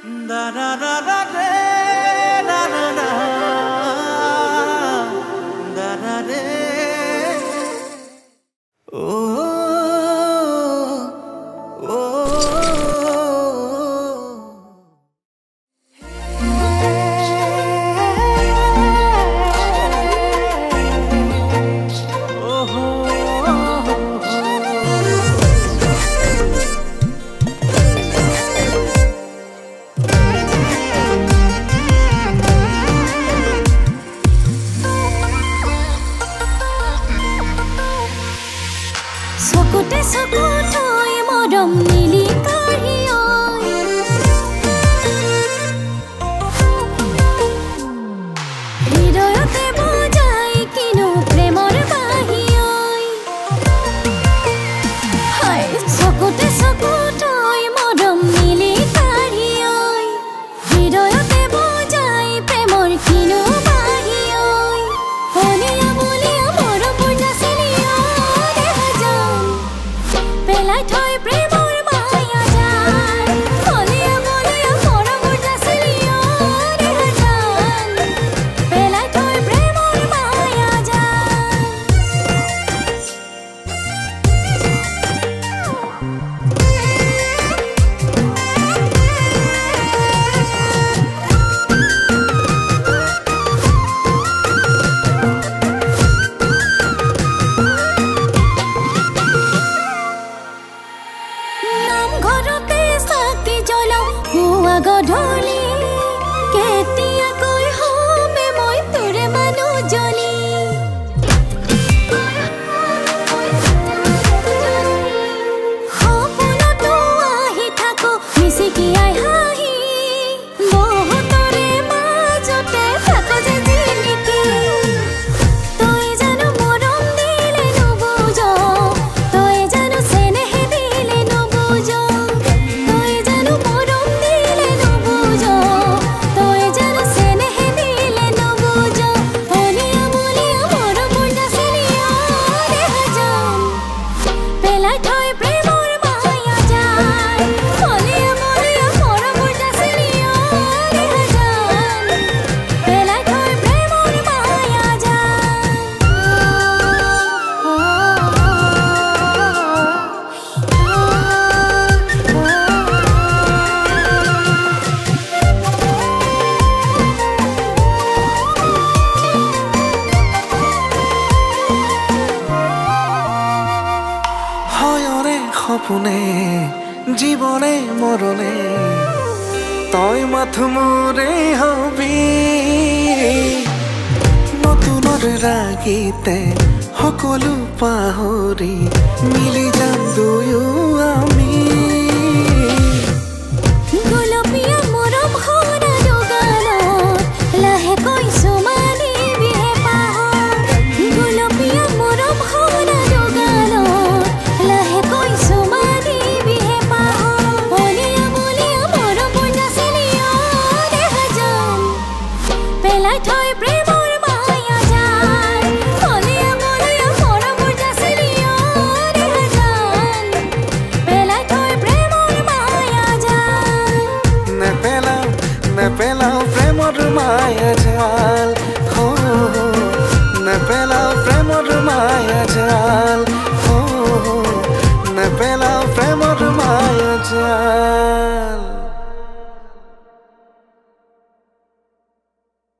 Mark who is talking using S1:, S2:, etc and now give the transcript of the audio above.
S1: Da da da da da da da da da da da. Oh oh
S2: Sokute sokutoy modom nili karioy Hridoyote bojai kinu premor bahioy Hai sokute sokutoy modom nili karioy Hridoyote bojai premor kinu bahioy Holiya boliya moro purna seliya Pelai thoi premor maya jal Holiya boliya mora murja siliyo rehajan Pelai thoi premor maya jal ঘৰতে চাকি জ্বলাও পুৱা গধূলি কেতিয়াকৈ হমে মই তোৰে মানুহজনী সপোনতো আহি থাকো মিচিকিয়াই হাঁহি বহুতৰে মাজতে থাকো যে জিলিকি তই জানো মৰম দিলে নুবুজ তই জানো চেনেহ দিলে নুবুজ তই জানো মৰম দিলে নুবুজ তই জানো চেনেহ দিলে নুবুজ হলিয়া বলিয়া মৰম পূৰ্ণা চেলিয়া দেহাজান পেলাই থৈ প্ৰেমৰ মায়া জাল হলিয়া বলিয়া মৰম পূৰ্ণা চেলিয়া দেহাজান পেলাই থৈ প্ৰেমৰ মায়া
S1: হয়ৰে সপোনে জীৱনে মৰণে তই মাথো মোৰে হবি নতুনৰ ৰাগিতে সকলো পাহৰি মিলি যাম দুয়ো আমি
S2: গোলপীয়া মৰম সৰা দোকানত লাহেকৈ চুমানিবিহে পাহৰ গোলপীয়া মৰম সৰা দোকানত লাহেকৈ চুমানিবিহে পাহৰ হলিয়া বলিয়া মৰম পূৰ্ণা চেলিয়া দেহাজান পেলাই থৈ প্ৰেমৰ মায়া জাল হলিয়া বলিয়া মৰম পূৰ্ণা চেলিয়া দেহাজান পেলাই থৈ প্ৰেমৰ মায়া জাল
S1: নেপেলাও নেপেলাও প্ৰেমৰ মায়া জাল